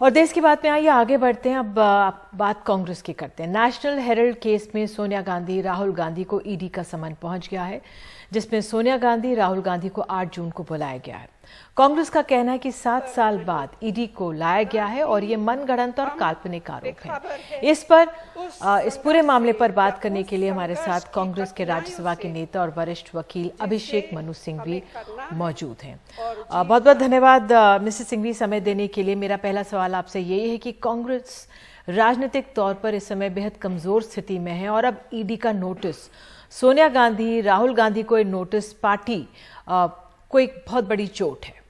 और देश की बात में आइए आगे बढ़ते हैं। अब बात कांग्रेस की करते हैं। नेशनल हेराल्ड केस में सोनिया गांधी, राहुल गांधी को ईडी का समन पहुंच गया है, जिसमें सोनिया गांधी, राहुल गांधी को 8 जून को बुलाया गया है। कांग्रेस का कहना है कि 7 साल बाद ईडी को लाया गया है और ये मनगढ़ंत और काल्पनिक आरोप है। इस पूरे मामले पर बात करने के लिए हमारे साथ कांग्रेस के राज्यसभा के नेता और वरिष्ठ वकील अभिषेक मनु सिंघवी मौजूद हैं। बहुत बहुत धन्यवाद मिसेस सिंघवी समय देने के लिए। मेरा पहला सवाल आपसे यही है कि कांग्रेस राजनीतिक तौर पर इस समय बेहद कमजोर स्थिति में है और अब ईडी का नोटिस, सोनिया गांधी, राहुल गांधी को ये नोटिस पार्टी को एक बहुत बड़ी चोट है।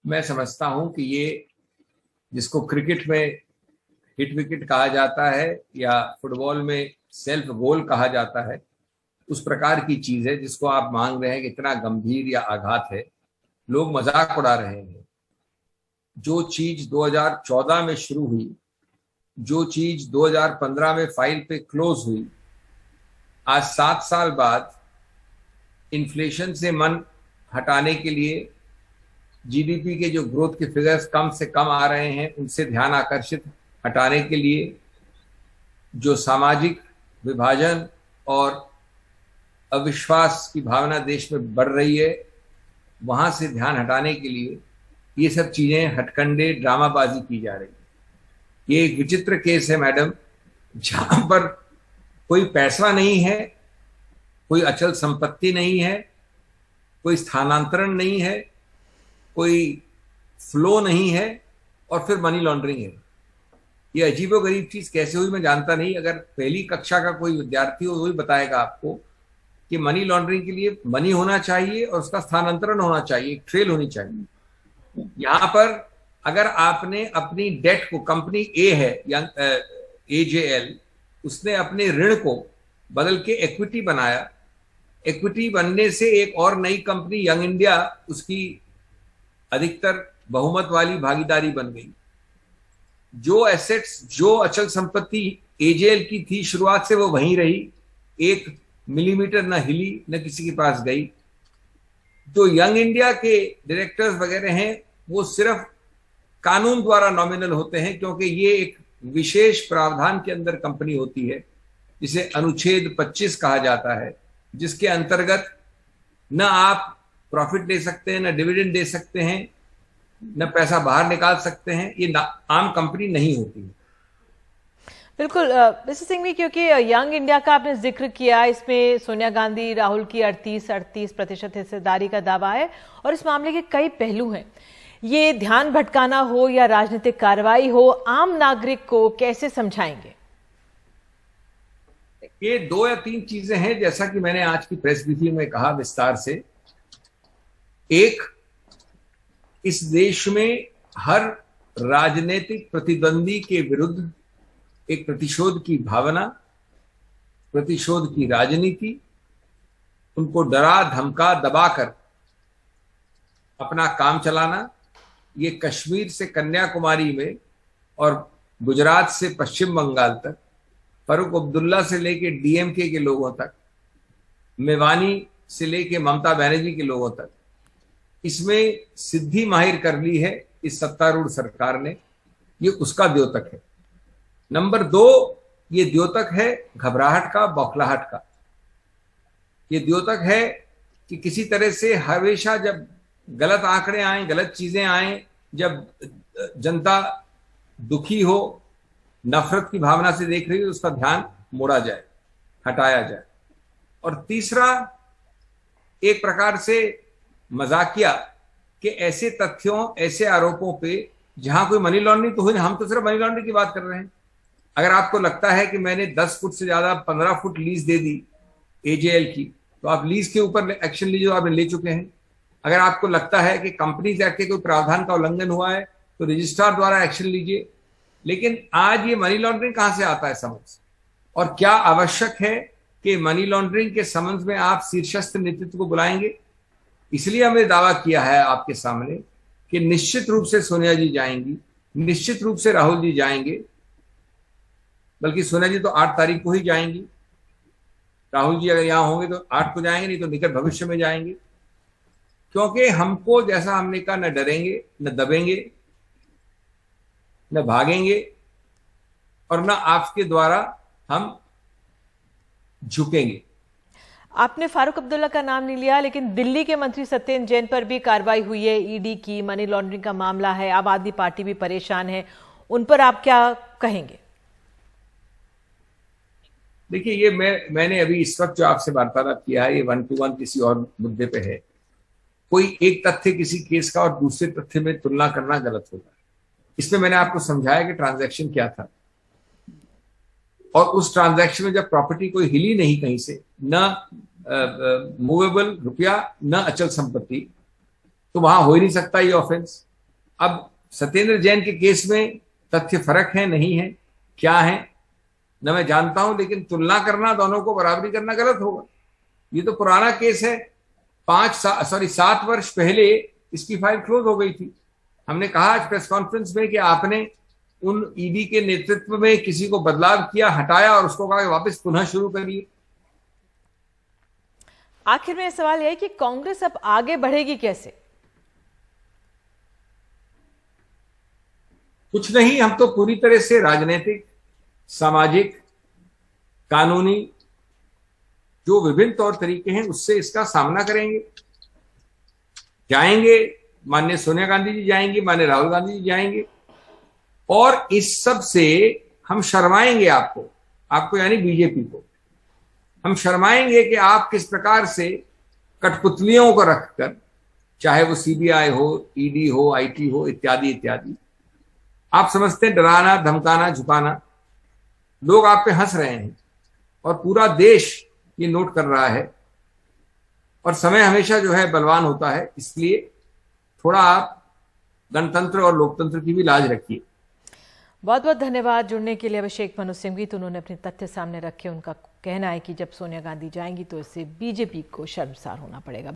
मैं समझता हूं कि ये जिसको क्रिकेट में हिट विकेट कहा जाता है या फुटबॉल में सेल्फ गोल कहा जाता है, उस प्रकार की चीज है जिसको आप मांग रहे हैं कि इतना गंभीर या आघात है। लोग मजाक उड़ा रहे हैं। जो चीज 2014 में शुरू हुई, जो चीज 2015 में फाइल पे क्लोज हुई, आज 7 साल बाद इन्फ्लेशन से मन हटाने के लिए, जीडीपी के जो ग्रोथ के फिगर्स कम से कम आ रहे हैं उनसे ध्यान आकर्षित हटाने के लिए, जो सामाजिक विभाजन और अविश्वास की भावना देश में बढ़ रही है, वहां से ध्यान हटाने के लिए ये सब चीजें हटकंडे ड्रामाबाजी की जा रही है। ये एक विचित्र केस है मैडम, जहां पर कोई पैसा नहीं है, कोई अचल संपत्ति नहीं है, कोई स्थानांतरण नहीं है, कोई फ्लो नहीं है और फिर मनी लॉन्ड्रिंग है। ये अजीबोगरीब चीज कैसे हुई मैं जानता नहीं। अगर पहली कक्षा का कोई विद्यार्थी हो वही बताएगा आपको कि मनी लॉन्ड्रिंग के लिए मनी होना चाहिए और उसका स्थानांतरण होना चाहिए, एक ट्रेल होनी चाहिए। यहां पर अगर आपने अपनी डेट को, कंपनी ए है या एजेएल, उसने अपने ऋण को बदल के इक्विटी बनाया, इक्विटी बनने से एक और नई कंपनी यंग इंडिया, उसकी अधिकतर बहुमत वाली भागीदारी बन गई। जो एसेट्स, जो अचल संपत्ति एजेएल की थी शुरुआत से वो वहीं रही, 1 मिलीमीटर न हिली, न किसी के पास गई। जो यंग इंडिया के डायरेक्टर्स वगैरह हैं वो सिर्फ कानून द्वारा नॉमिनल होते हैं, क्योंकि ये एक विशेष प्रावधान के अंदर कंपनी होती है जिसे अनुच्छेद 25 कहा जाता है, जिसके अंतर्गत न आप प्रॉफिट ले सकते हैं, न डिविडेंड दे सकते हैं, न पैसा बाहर निकाल सकते हैं। ये आम कंपनी नहीं होती है। बिल्कुल मिस्टर सिंघवी, क्योंकि यंग इंडिया का आपने जिक्र किया, इसमें सोनिया गांधी, राहुल की 38% हिस्सेदारी का दावा है और इस मामले के कई पहलू हैं। ये ध्यान भटकाना हो या राजनीतिक कार्रवाई हो, आम नागरिक को कैसे समझाएंगे? ये 2 या 3 चीजें हैं, जैसा कि मैंने आज की प्रेस ब्रीफिंग में कहा विस्तार से। एक, इस देश में हर राजनीतिक प्रतिद्वंदी के विरुद्ध एक प्रतिशोध की भावना, प्रतिशोध की राजनीति, उनको डरा धमका दबाकर अपना काम चलाना, ये कश्मीर से कन्याकुमारी में और गुजरात से पश्चिम बंगाल तक, फारूक अब्दुल्ला से लेके डीएमके के लोगों तक, मेवानी से लेके ममता बनर्जी के लोगों तक, इसमें सिद्धि माहिर कर ली है इस सत्तारूढ़ सरकार ने। ये उसका द्योतक है। नंबर 2, ये द्योतक है घबराहट का, बौखलाहट का। ये द्योतक है कि किसी तरह से हमेशा जब गलत आंकड़े आए, गलत चीजें आए, जब जनता दुखी हो, नफरत की भावना से देख रही हो, उसका ध्यान मोड़ा जाए, हटाया जाए। और तीसरा, एक प्रकार से मजाकिया कि ऐसे तथ्यों, ऐसे आरोपों पे जहां कोई मनी लॉन्ड्रिंग तो हुई, हम तो सिर्फ मनी लॉन्ड्रिंग की बात कर रहे हैं। अगर आपको लगता है कि मैंने 10 फुट से ज्यादा 15 फुट लीज दे दी एजेएल की, तो आप लीज के ऊपर एक्शन लीजिए, आपने ले चुके हैं। अगर आपको लगता है कि कंपनीज एक्ट के कोई प्रावधान का उल्लंघन हुआ है तो रजिस्ट्रार द्वारा एक्शन लीजिए। लेकिन आज ये मनी लॉन्ड्रिंग कहां से आता है समझ, और क्या आवश्यक है कि मनी लॉन्ड्रिंग के संबंध में आप शीर्षस्थ नेतृत्व को बुलाएंगे? इसलिए हमने दावा किया है आपके सामने कि निश्चित रूप से सोनिया जी जाएंगी, निश्चित रूप से राहुल जी जाएंगे, बल्कि सोनिया जी तो 8 तारीख को ही जाएंगी। राहुल जी अगर यहां होंगे तो 8 को जाएंगे, नहीं तो निकट भविष्य में जाएंगे। क्योंकि हमको, जैसा हमने कहा, न डरेंगे, न दबेंगे, न भागेंगे और न आपके द्वारा हम झुकेंगे। आपने फारूक अब्दुल्ला का नाम नहीं लिया, लेकिन दिल्ली के मंत्री सत्येंद्र जैन पर भी कार्रवाई हुई है ईडी की, मनी लॉन्ड्रिंग का मामला है, आम आदमी पार्टी भी परेशान है, उन पर आप क्या कहेंगे? देखिए, ये मैंने अभी इस वक्त जो आपसे वार्तालाप किया है, ये 1 to 1 किसी और मुद्दे पे है। कोई एक तथ्य किसी केस का और दूसरे तथ्य में तुलना करना गलत होता है। इसमें मैंने आपको समझाया कि ट्रांजैक्शन क्या था, और उस ट्रांजैक्शन में जब प्रॉपर्टी कोई हिली नहीं कहीं से, न मूवेबल रुपया न अचल संपत्ति, तो वहां हो ही नहीं सकता ये ऑफेंस। अब सत्येंद्र जैन के केस में तथ्य फर्क है, नहीं है, क्या है न मैं जानता हूं, लेकिन तुलना करना, दोनों को बराबरी करना गलत होगा। ये तो पुराना केस है, 7 वर्ष पहले इसकी फाइल क्लोज हो गई थी। हमने कहा आज प्रेस कॉन्फ्रेंस में कि आपने उन ईडी के नेतृत्व में किसी को बदलाव किया, हटाया और उसको कहा कि वापस पुनः शुरू करिए। आखिर में सवाल यह है कि कांग्रेस अब आगे बढ़ेगी कैसे? कुछ नहीं, हम तो पूरी तरह से राजनीतिक, सामाजिक, कानूनी जो विभिन्न तौर तरीके हैं उससे इसका सामना करेंगे। जाएंगे, माननीय सोनिया गांधी जी जाएंगी, माननीय राहुल गांधी जी जाएंगे, और इस सब से हम शर्माएंगे आपको यानी बीजेपी को। हम शर्माएंगे कि आप किस प्रकार से कठपुतलियों को रखकर, चाहे वो सीबीआई हो, ईडी हो, आईटी हो, इत्यादि इत्यादि, आप समझते हैं डराना, धमकाना, झुकाना। लोग आप पे हंस रहे हैं और पूरा देश ये नोट कर रहा है, और समय हमेशा जो है बलवान होता है, इसलिए थोड़ा आप गणतंत्र और लोकतंत्र की भी लाज रखिए। बहुत बहुत धन्यवाद जुड़ने के लिए अभिषेक मनु सिंघवी। तो उन्होंने अपने तथ्य सामने रखे। उनका कहना है कि जब सोनिया गांधी जाएंगी तो इससे बीजेपी को शर्मसार होना पड़ेगा।